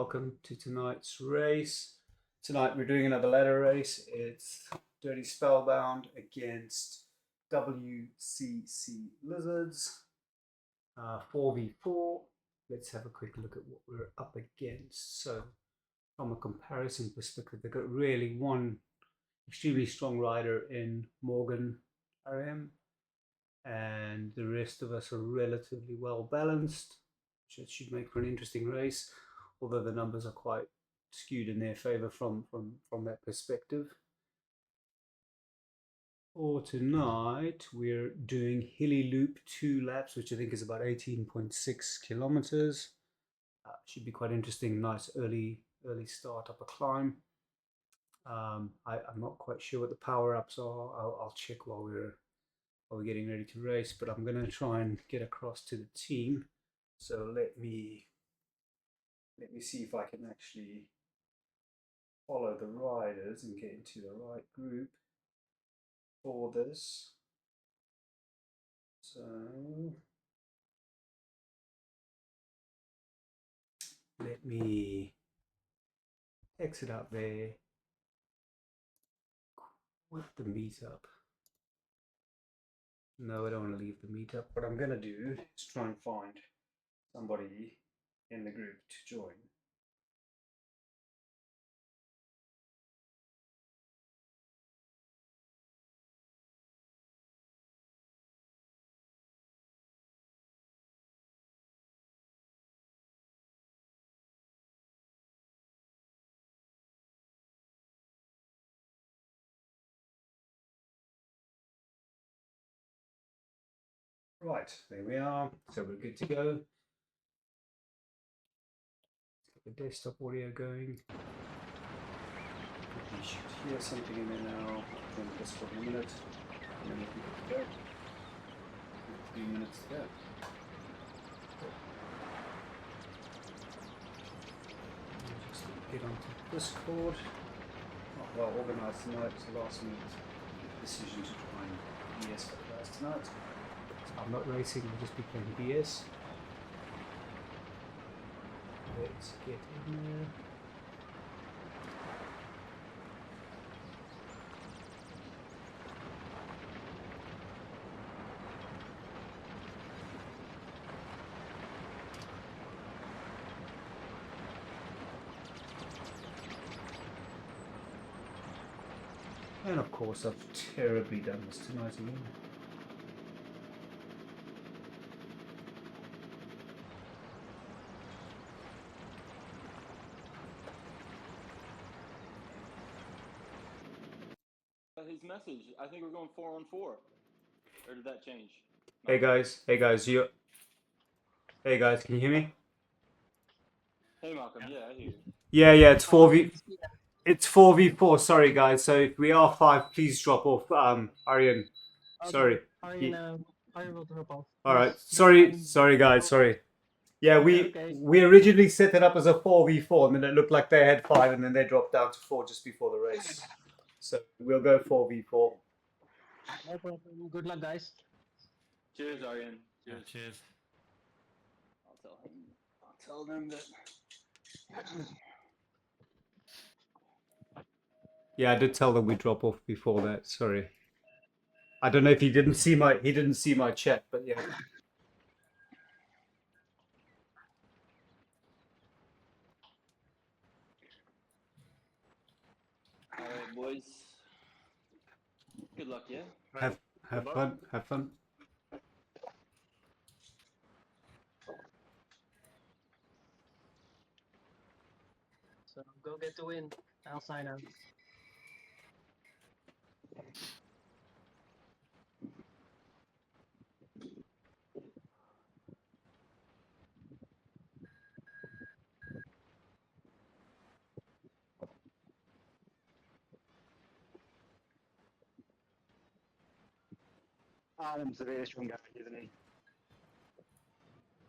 welcome to tonight's race. Tonight we're doing another ladder race. It's Dirty Spellbound against WCC Lizards. 4v4. Let's have a quick look at what we're up against. So from a comparison perspective, they've got really one extremely strong rider in Morgan RM, and the rest of us are relatively well balanced. It should make for an interesting race, although the numbers are quite skewed in their favor from that perspective. For tonight, we're doing Hilly Loop 2 laps, which I think is about 18.6 kilometers. Should be quite interesting. Nice early start up a climb. I'm not quite sure what the power-ups are. I'll check while we're getting ready to race, but I'm going to try and get across to the team. So let me see if I can actually follow the riders and get into the right group for this. So let me exit out there with the meetup. No, I don't want to leave the meetup. What I'm going to do is try and find somebody in the group to join. Right, there we are. So we're good to go. Let's get the desktop audio going. You should hear something in there now. Just for a minute, and then we'll be good to go. 3 minutes to go. Just get onto Discord. Not well organised tonight. It's the last minute decision to try and BS for the guys tonight. So I'm not racing. I'll just be playing BS. Let's get in there. And of course, I've terribly done this tonight again. His message. I think we're going 4-on-4. Or did that change? No. Hey guys, Hey guys, can you hear me? Hey Malcolm, yeah, I hear you. Yeah, it's 4v4. Sorry guys. So if we are 5, please drop off. Aryan, sorry. Aryan will drop off. All right. Sorry guys. Sorry. Yeah, we originally set it up as a 4v4, and then it looked like they had 5, and then they dropped down to 4 just before the race. So we'll go 4v4. No problem. Good luck, guys. Cheers, Aryan. Cheers. Yeah, cheers. I'll tell them that. Yeah, I did tell them we drop off before that. Sorry. I don't know if he didn't see my chat, but yeah. All right, boys. Good luck, yeah. Have fun. So go get the win. I'll sign out. Adam's a really strong guy, isn't he?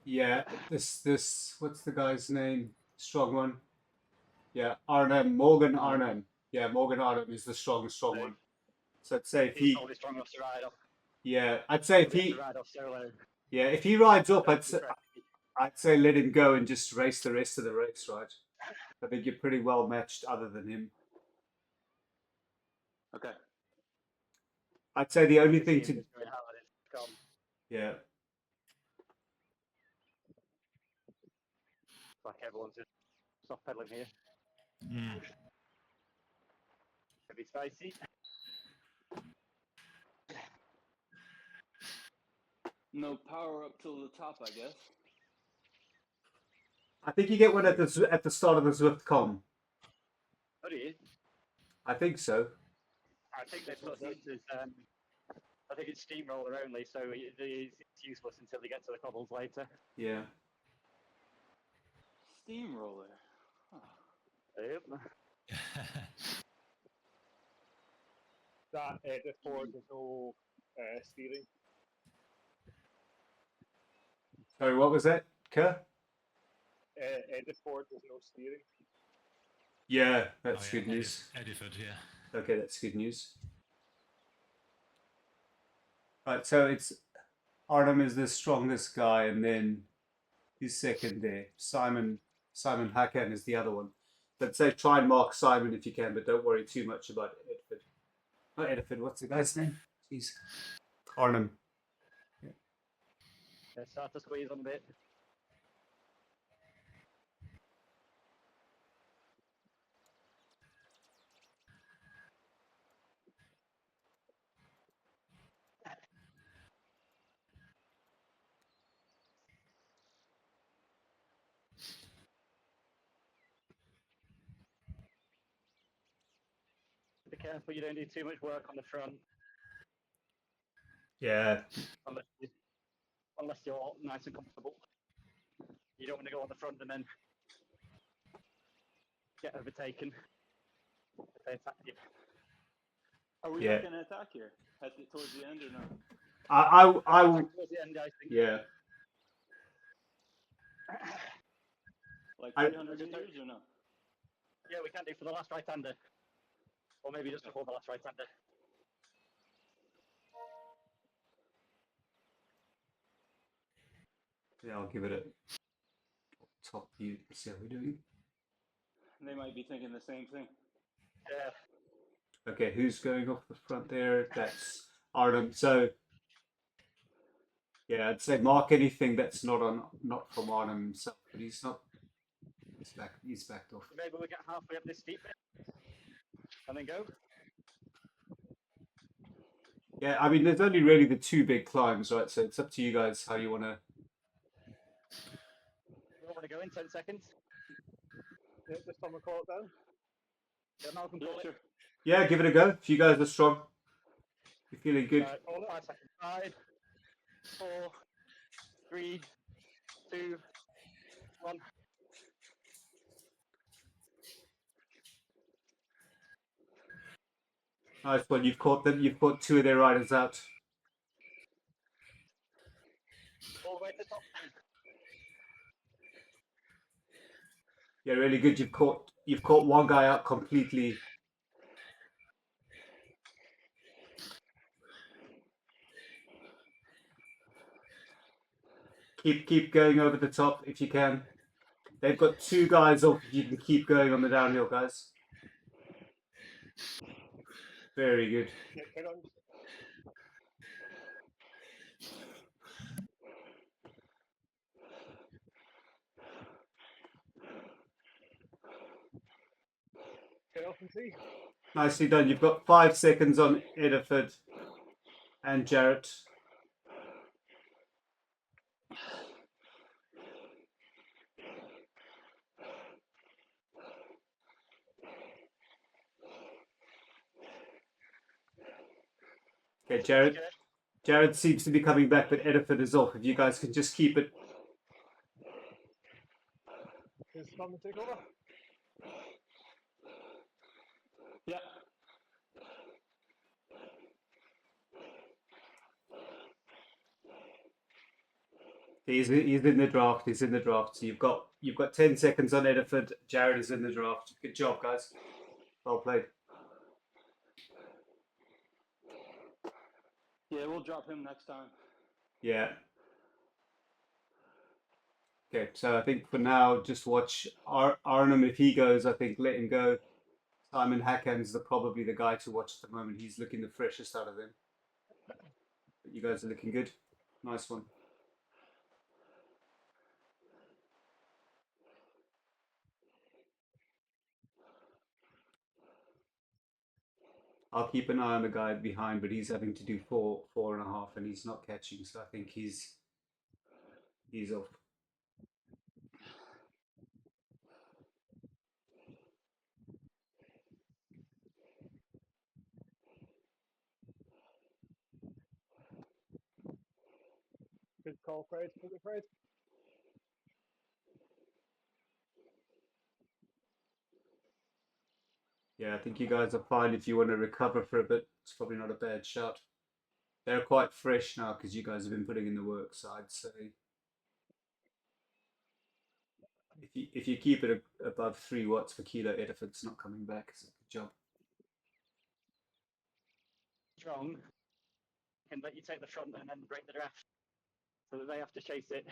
Yeah, this what's the guy's name? Strong one. Yeah, Arnhem, Morgan Arnhem. Yeah, Morgan Arnhem is the strong one. So I'd say if He's probably strong enough to ride off. yeah, I'd say if he Ride off solo. yeah, if he rides up, I'd say let him go and just race the rest of the race, right? I think you're pretty well matched other than him. Okay. I'd say the only thing Team to is going hard. It's gone. yeah. It's like everyone's just soft pedaling here. Mm. Could be spicy. No power up till the top, I guess. I think you get one at the start of the SwiftCon. Oh, do you? I think so. I think they put this as I think it's steamroller only, so it's useless until they get to the cobbles later. Yeah. Steamroller. Huh. Yep. That the Ford with no steering. Sorry, what was that, Kerr? The Ford with no steering. Yeah, Oh, that's yeah, good news. Ediford, yeah. Okay, that's good news. Right, so it's Arnhem is the strongest guy, and then who's second there? Simon Hakan is the other one. But say try and mark Simon if you can, but don't worry too much about Edford. Not Edford, what's the guy's name? Jeez. Arnhem. Let's start to squeeze on a bit. Be careful you don't do too much work on the front Yeah. unless you're nice and comfortable. You don't want to go on the front and then get overtaken if they attack you. Are we Yeah. making an attack here towards the end or no? I Towards the end, I think. yeah. Like I- 300 meters or no? Yeah, we can do for the last right-hander. Or maybe just before the last right-hander. Yeah, I'll give it a top view. See how we're doing. They might be thinking the same thing. Yeah. Okay, who's going off the front there? That's Arnhem. So yeah, I'd say mark anything that's not from Arnhem himself, but he's not. He's backed off. Maybe we get halfway up this steep bit and then go. Yeah, I mean, there's only really the two big climbs, right? So it's up to you guys how you want to. We want to go in 10 seconds. Yeah, just someone call it down. Yeah, Malcolm, Yeah, call sure. it. Yeah, give it a go. If you guys are strong, you're feeling good. Call it 5 seconds. 5, 4, 3, 2, 1. Nice one. You've caught them. You've caught two of their riders out. All the way to the top. Yeah, really good. You've caught one guy out completely. Keep going over the top if you can. They've got two guys off. If you can keep going on the downhill, guys. Very good. Yeah, carry on. Get off and see. Nicely done. You've got 5 seconds on Ediford and Jarrett. Okay, Jared seems to be coming back, but Ediford is off. If you guys can just keep it. Can someone take over? Yeah. He's in the draft. He's in the draft. So you've got 10 seconds on Ediford. Jared is in the draft. Good job, guys. Well played. Yeah, we'll drop him next time. Yeah. Okay, so I think for now, just watch Arnhem. If he goes, I think let him go. Simon Hacken's probably the guy to watch at the moment. He's looking the freshest out of them. But you guys are looking good. Nice one. I'll keep an eye on the guy behind, but he's having to do 4.5, and he's not catching. So I think he's off. Good call, Fred. Good Fred. Yeah, I think you guys are fine if you want to recover for a bit. It's probably not a bad shot. They're quite fresh now because you guys have been putting in the work. So I'd say if you keep it above 3 watts per kilo, Ediford's not coming back. So good job. Strong can let you take the front and then break the draft, so that they have to chase it.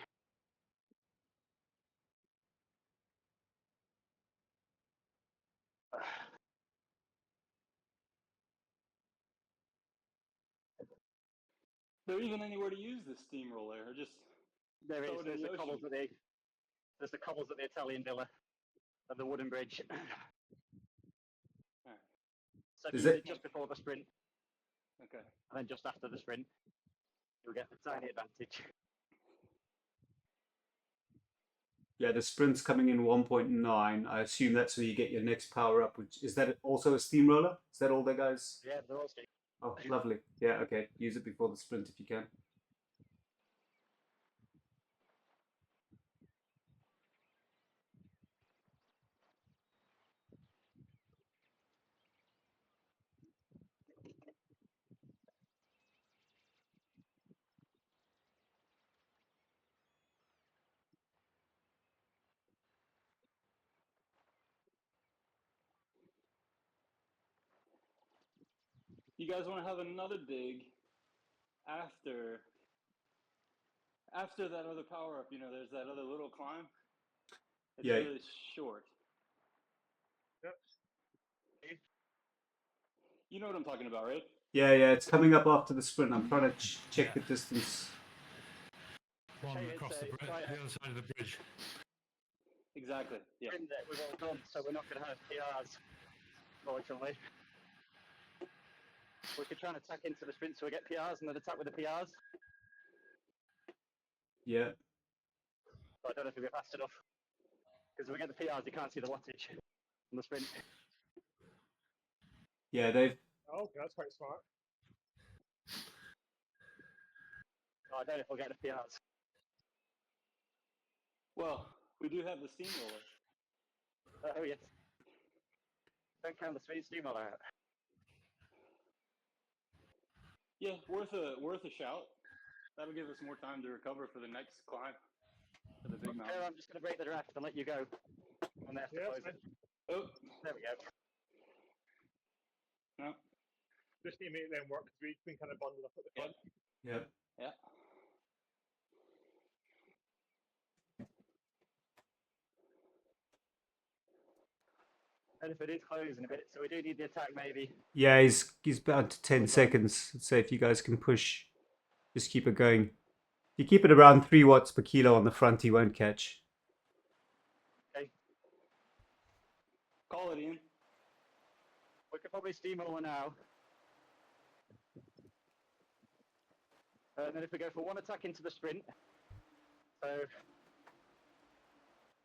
Is there even anywhere to use this steamroller, or just There throw is. it in There's the the cobbles ocean? there's the cobbles at the Italian villa, and the wooden bridge. Alright. So if Is you use it- it just before the sprint, Okay. and then just after the sprint, you'll get the tiny advantage. Yeah, the sprint's coming in 1.9. I assume that's where you get your next power up. Which is that also a steamroller? Is that all there, guys? Yeah, they're all steam. Oh, lovely. Yeah, okay. Use it before the sprint if you can. You guys want to have another dig after that other power up? You know, there's that other little climb. It's Yeah. really short. Yep. You know what I'm talking about, right? Yeah, it's coming up after the sprint. I'm trying to check the distance. One Shame it's, across the, it's quite the other side of the bridge. Exactly. Yeah. sprint that we've all done, so we're not going to have PRs, fortunately. We could try and attack into the sprint so we get PRs and then attack with the PRs, Yeah. but I don't know if we'll be fast enough. Because if we get the PRs, you can't see the wattage on the sprint. Yeah, they've. Oh, okay, that's quite smart. So I don't know if we'll get the PRs. Well, we do have the steamroller. Oh, yes. Don't count the speed steamroller out. Yeah, worth a shout. That'll give us more time to recover for the next climb for the big Here, mountain. I'm just going to break the draft and let you go. And they have to Yeah, close that's it. Oh, There we go. no. Just need to make them work because we've been kind of bundled up at the Yep. front. Yep. Yeah. And if it is closing a bit, so we do need the attack maybe. Yeah, he's down to 10 seconds. So if you guys can push, just keep it going. If you keep it around 3 watts per kilo on the front, he won't catch. Okay. Call it in. We could probably steamroller now. And then if we go for one attack into the sprint, so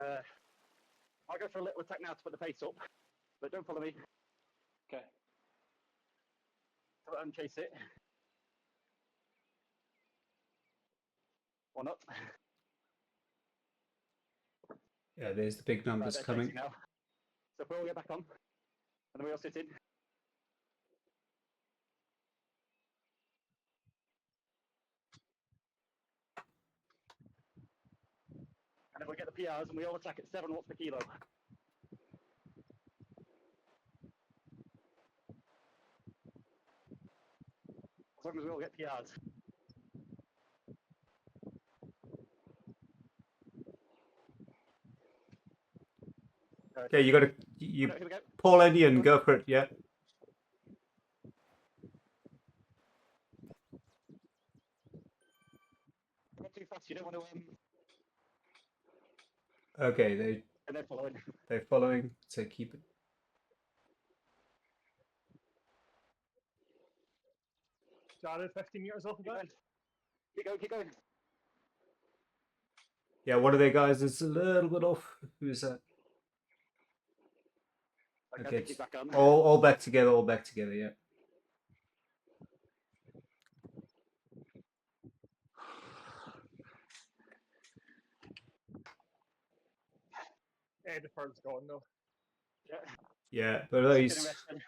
I'll go for a little attack now to put the pace up, but don't follow me. Okay. So and chase it. Or not. Yeah, there's the big numbers They're coming. chasing now. So if we all get back on, and then we all sit in. And then we get the PRs and we all attack at 7 watts per kilo. As long as we all get PRs. first. Okay, you got to Oh, you no, here we go. Paul Onion, go for it. Yeah. Not too fast. You don't want to. Okay, And they're following. they're following. So keep it. Jared, 15 metres off of Keep it. going. Keep going. Keep going. Yeah, one of their guys is a little bit off. Who is that? Okay, Okay, keep back on. all back together. All back together. Yeah. Edinburgh's gone though. Yeah. Yeah, but Sitting he's and resting.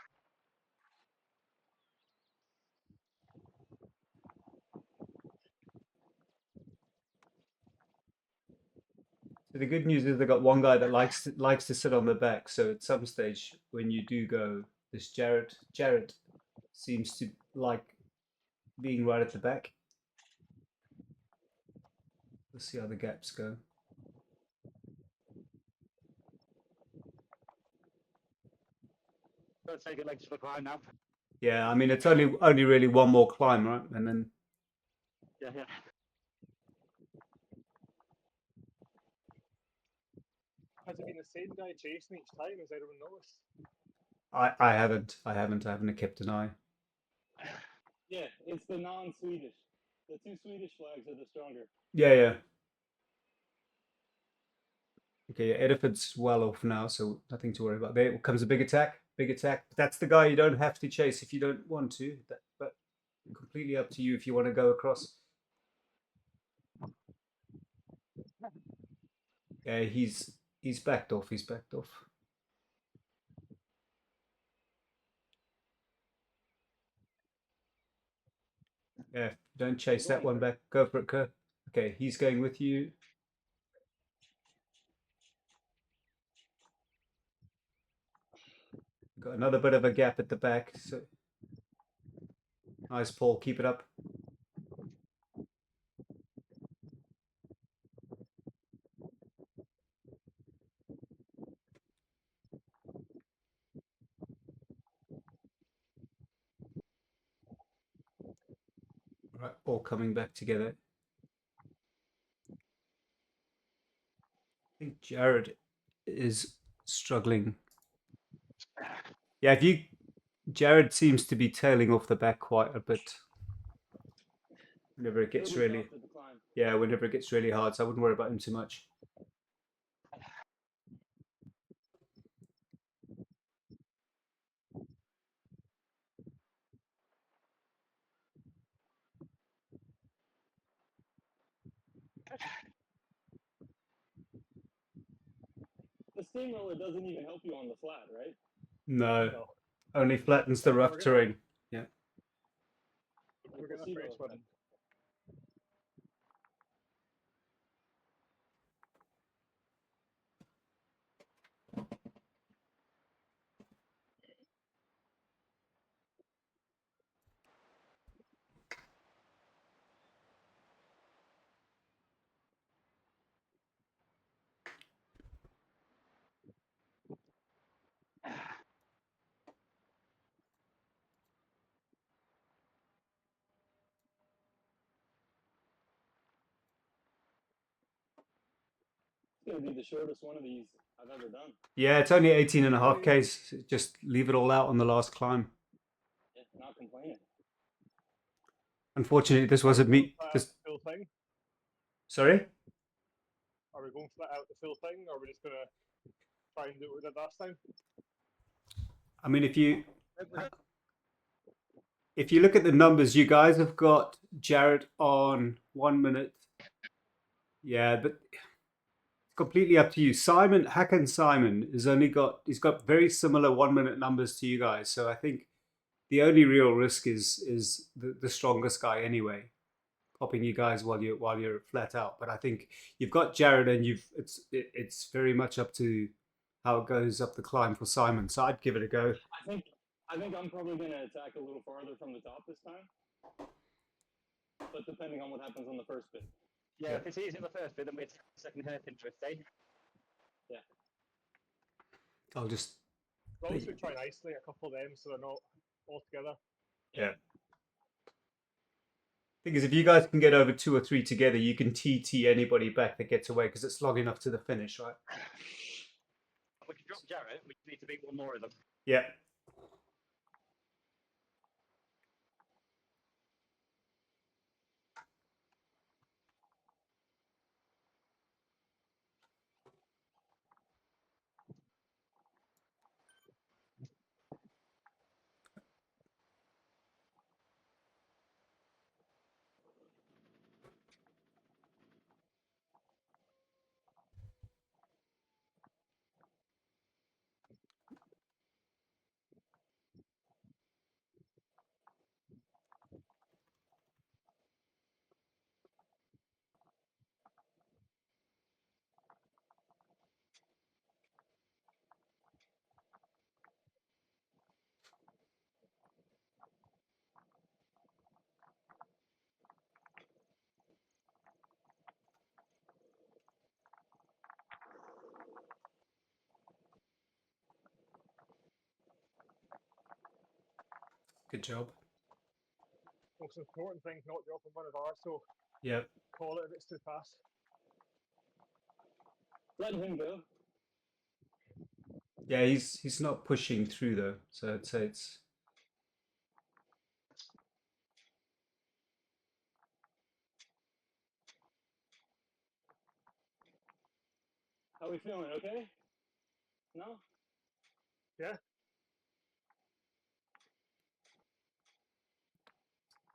so the good news is they got one guy that likes to sit on the back. So at some stage when you do go, this Jared seems to like being right at the back. Let's see how the gaps go. Don't take your legs to the climb now. Yeah, I mean it's only really one more climb, right? And then Yeah, yeah. Has it been the same guy chasing each time? Has anyone noticed? I haven't kept an eye. Yeah, it's the non-Swedish. The two Swedish flags are the stronger. Yeah. Okay, yeah, Ediford's well off now, so nothing to worry about. There comes a big attack. Big attack. That's the guy you don't have to chase if you don't want to. But completely up to you if you want to go across. Yeah, he's backed off. He's backed off. Yeah, don't chase that one back. Go for it, Kerr. Okay, he's going with you. Got another bit of a gap at the back. So nice, Paul. Keep it up. Right, all coming back together. I think Jared is struggling. Yeah, Jared seems to be tailing off the back quite a bit. Whenever it gets really, yeah, whenever it gets really hard, so I wouldn't worry about him too much. The steamroller doesn't even help you on the flat, right? No, No. only flattens the rough terrain. Yeah. We're gonna face one. It's going to be the shortest one of these I've ever done. Yeah, it's only 18.5 Ks. Just leave it all out on the last climb. Yeah, not complaining. Unfortunately, this wasn't me. Full thing? Sorry? Are we going flat out the full thing, or are we just gonna try and do what we did last time? I mean, if you look at the numbers, you guys have got Jared on 1 minute. Yeah, but it's completely up to you. Hakan Simon he's got very similar 1 minute numbers to you guys. So I think the only real risk is the strongest guy anyway, popping you guys while you're flat out. But I think you've got Jared, and it's very much up to how it goes up the climb for Simon. So I'd give it a go. I think I'm probably going to attack a little farther from the top this time. But depending on what happens on the first bit. Yeah, if it's easy on the first bit, then we attack the second hairpin drift, eh? Yeah. I'll just We'll also try and isolate a couple of them so they're not all together. yeah. Thing is, if you guys can get over 2 or 3 together, you can TT anybody back that gets away because it's long enough to the finish, right? We can drop Jarrett. We need to beat one more of them. Yeah. Good job. Most important thing, not dropping one of ours, so Yeah. call it if it's too fast. Let him go. Yeah, he's not pushing through though, so I'd say it's How we feeling? Okay? No? Yeah,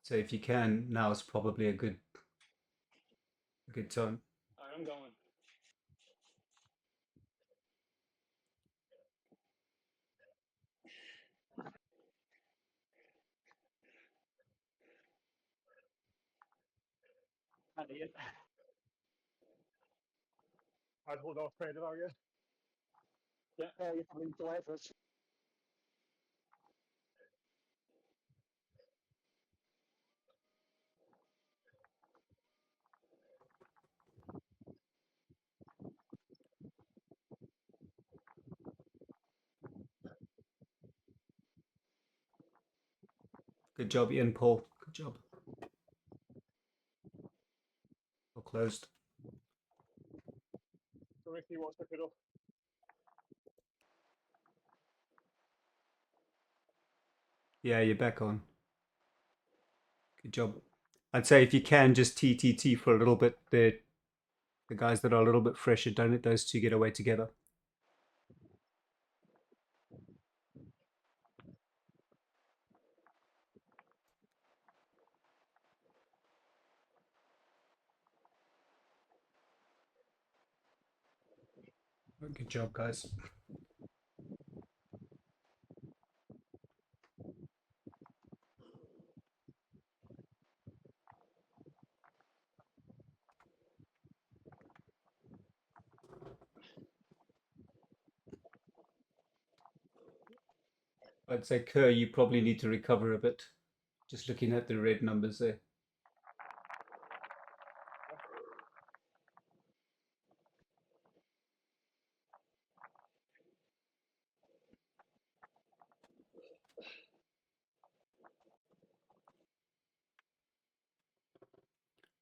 so if you can, now is probably a good time. Alright, I'm going. And Ian. I'd hold off Predator, yeah. Yeah, you're having to wait for us. Good job, Ian Paul. Good job. All closed. So Ricky, what's the kudo? Yeah, you're back on. Good job. I'd say if you can just TTT for a little bit, the guys that are a little bit fresher, don't let those two get away together. Good job, guys. I'd say Kerr, you probably need to recover a bit. Just looking at the red numbers there.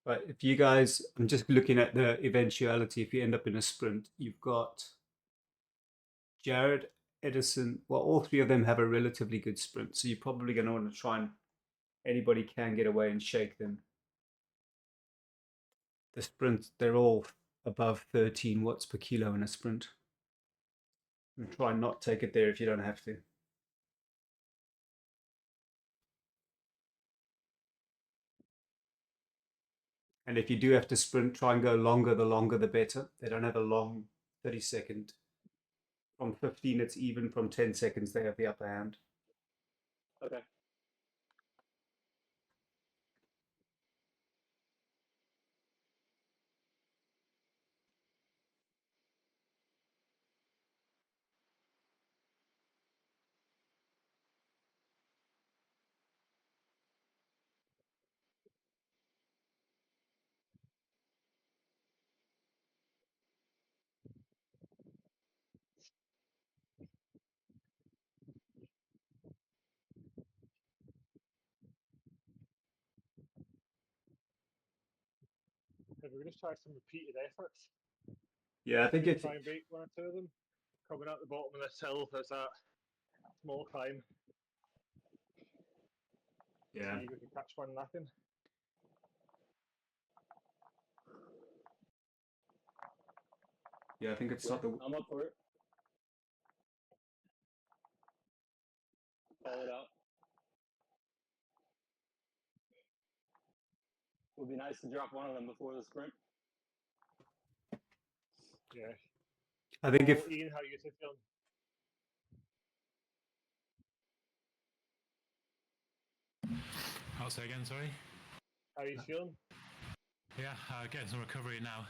But if you guys, I'm just looking at the eventuality. If you end up in a sprint, you've got Jared, Edison. Well, all three of them have a relatively good sprint, so you're probably going to want to try and anybody can get away and shake them. The sprint, they're all above 13 watts per kilo in a sprint. And try and not take it there if you don't have to. And if you do have to sprint, try and go longer. The longer, the better. They don't have a long 30-second. From 15, it's even. From 10 seconds, they have the upper hand. Okay. we're going to try some repeated efforts. Yeah, I think Maybe if try and break one or two of them. Coming out the bottom of this hill, there's that small climb. yeah, See if we can catch one lacking. yeah, I think it's Yeah, not the. I'm up for it. Call it out. Would be nice to drop one of them before the sprint. Yeah. I think if Oh, Ian, how you feeling? I'll say again, sorry. How you feeling? Yeah, getting some recovery now.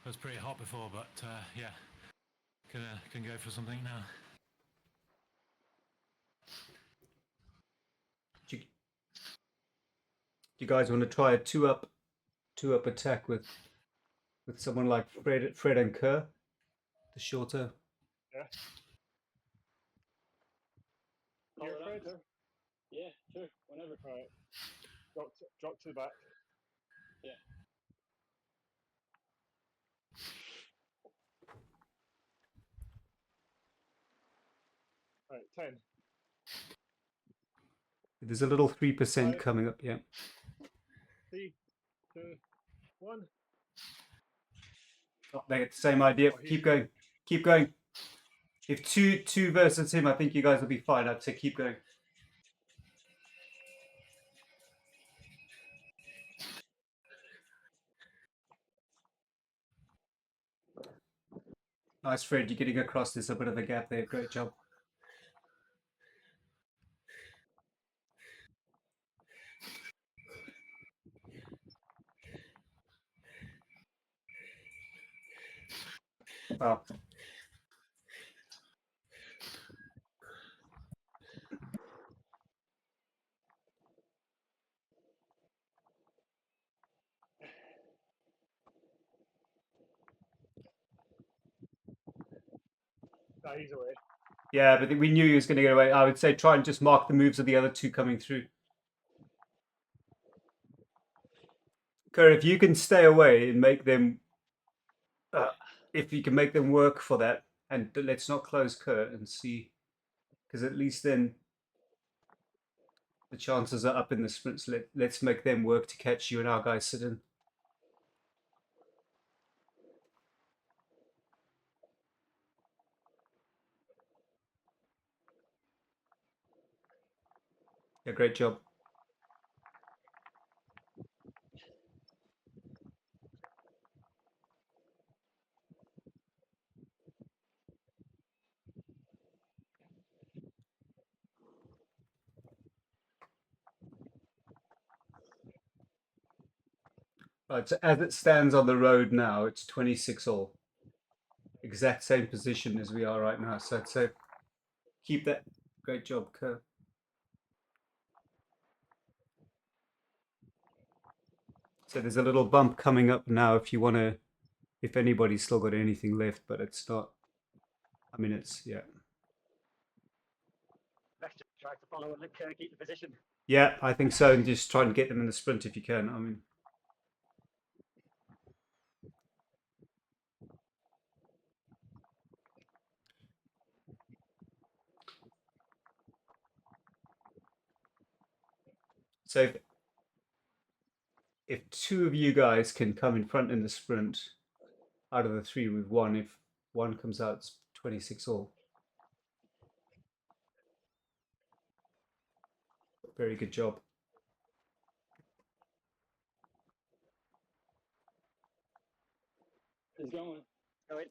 It was pretty hot before, but yeah, can go for something now. do you guys want to try a two-up attack with someone like Fred and Kerr, the shorter. Yeah. Call Here, it Fred? out, sir. Yeah, sure. Whenever. Alright. Drop to the back. Yeah. Alright, 10. There's a little 3% Five. coming up. Yeah. 3, 2, 1. Oh, they get the same idea. Oh, Keep going. Keep going. If two versus him, I think you guys will be fine. I'd say keep going. Nice, Fred. You're getting across. There's a bit of a gap there. Great job. Wow. Nah, he's away. Yeah, but we knew he was going to get away. I would say try and just mark the moves of the other two coming through. Kerr, if you can stay away and make them, if you can make them work for that, and let's not close Kerr and see, because at least then the chances are up in the sprints. Let's make them work to catch you and our guys sit in. Yeah, great job. Right, so as it stands on the road now, it's 26 all. Exact same position as we are right now. So I'd say keep that. Great job, Kerr. So there's a little bump coming up now if you want to, if anybody's still got anything left, but it's not. I mean, it's, yeah. Let's just try to follow and let Kerr keep the position. Yeah, I think so. And just try and get them in the sprint if you can. I mean, so if two of you guys can come in front in the sprint, out of the three, we've won. If one comes out, it's 26 all. Very good job. He's going. Go in.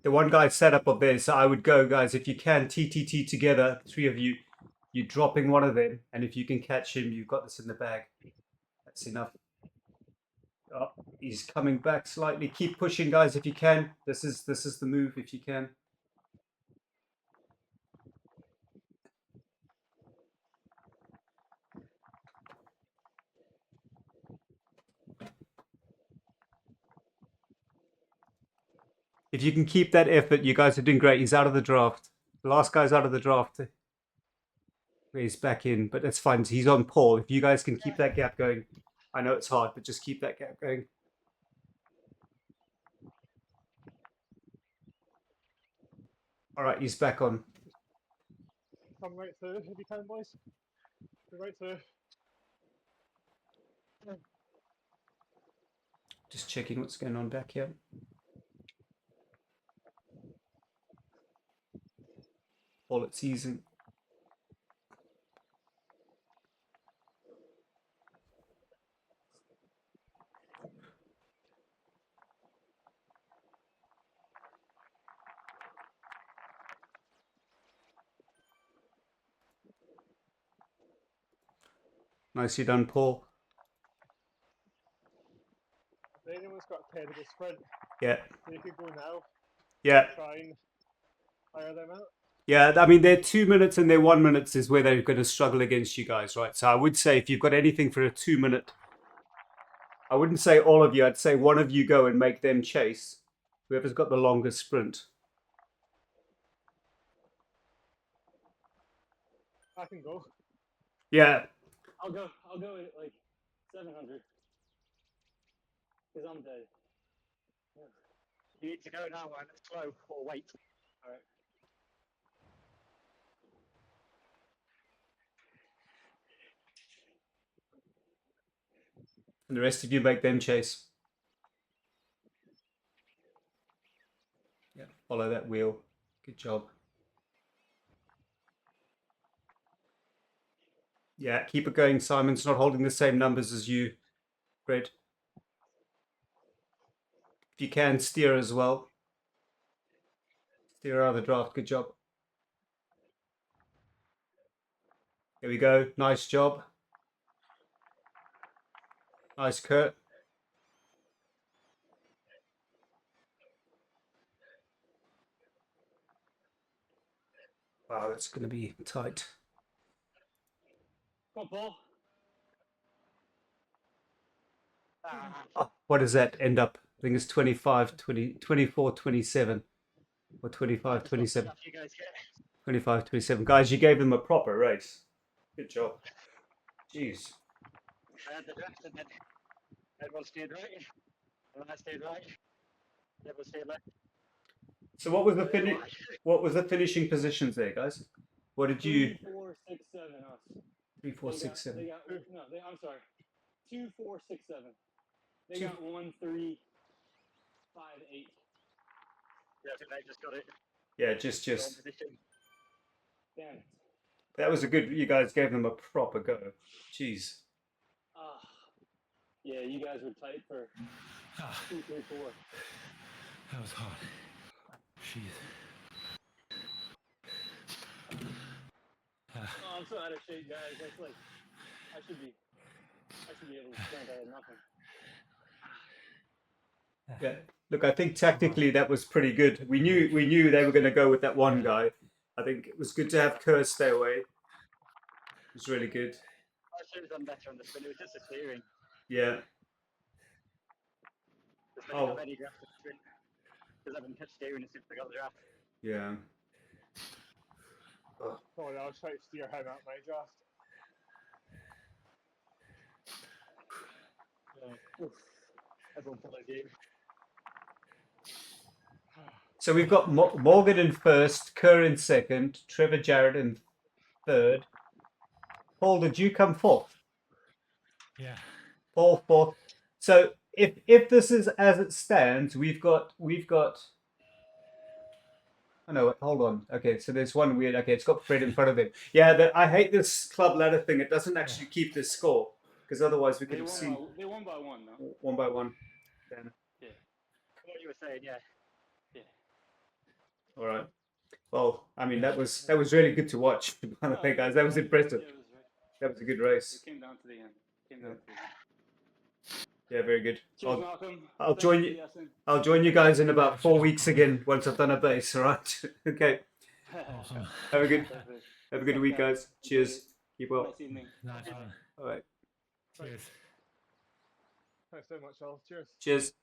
The one guy set up of this, I would go, guys, if you can, TTT together, three of you, you're dropping one of them, and if you can catch him, you've got this in the bag. That's enough. Oh, he's coming back slightly. Keep pushing, guys, if you can. This is the move, if you can. If you can keep that effort, you guys are doing great. He's out of the draft. The last guy's out of the draft. He's back in, but that's fine. He's on Paul. If you guys can keep that gap going, I know it's hard, but just keep that gap going. All right, he's back on. Come right through if you can, boys. Go right through. Just checking what's going on back here. All it's easing. Nicely done, Paul. If anyone's got a terrible sprint, Yeah, they could go now. yeah, Try and fire them out. yeah. I mean, their 2 minutes and their 1 minute is where they're going to struggle against you guys, right? So I would say if you've got anything for a 2 minute, I wouldn't say all of you. I'd say one of you go and make them chase. Whoever's got the longest sprint. I can go. Yeah, I'll go at like 700. Because I'm dead. You need to go now and slow or wait. Alright. and the rest of you make them chase. Yeah, follow that wheel. Good job. Yeah, keep it going. Simon's not holding the same numbers as you, Fred. If you can, steer as well. Steer out of the draft. Good job. There we go. Nice job. Nice, Kurt. Wow, that's going to be tight. Come on, Paul. Oh, what does that end up? I think it's 25, 20, 24, 27. Or 25, 27. You guys get 25, 27. Guys, you gave them a proper race. Good job. Jeez. I had the draft and then everyone stayed right. And I stayed right. Everyone stayed left. So what was the finishing positions there, guys? What did you 3, 4, 6, 7 us. 3, 4, 6, 7? They got, no, I'm sorry. 2, 4, 6, 7. They Two- got 1, 3, 5, 8. Yeah, I think they just got it. Yeah, just Position. Damn it. that was a good. You guys gave them a proper go. Jeez. Ah. Yeah, you guys were tight for Ah, 2, 3, 4. that was hard. Jeez. Oh, I'm so out of shape, guys. That's like, I should be able to stand out of nothing. Yeah. Look, I think tactically that was pretty good. We knew they were going to go with that one guy. I think it was good to have Kerr stay away. It was really good. I should have done better on the spin. It was just a steering. Yeah. Just didn't have any draft to sprint. Because I haven't touched steering as soon as I got the draft. Yeah. Sorry, I was trying to steer him out my draft. Everyone put their game. So we've got Morgan in first, Kerr in second, Trevor Jarrett in third. Paul, did you come fourth? Yeah. Paul fourth. So if this is as it stands, we've got. Oh no, hold on. Okay, so there's one weird. Okay, it's got Fred in front of him. Yeah, I hate this club ladder thing. It doesn't actually keep the score because otherwise we could have seen They won by 1, though. 1 by 1. Yeah. What you were saying, yeah. All right. Well, I mean that was really good to watch. By the way, guys, that was impressive. Yeah, That was a good race. it came down to the end. Yeah, very good. Cheers, Malcolm. I'll Thanks join for you. guessing. I'll join you guys in about 4 weeks again once I've done a base. All right. Okay. Awesome. Have a good Perfect. week, guys. Cheers. Keep well. Nice evening. Nice one. All right. Cheers. Thanks so much, all. Cheers. Cheers.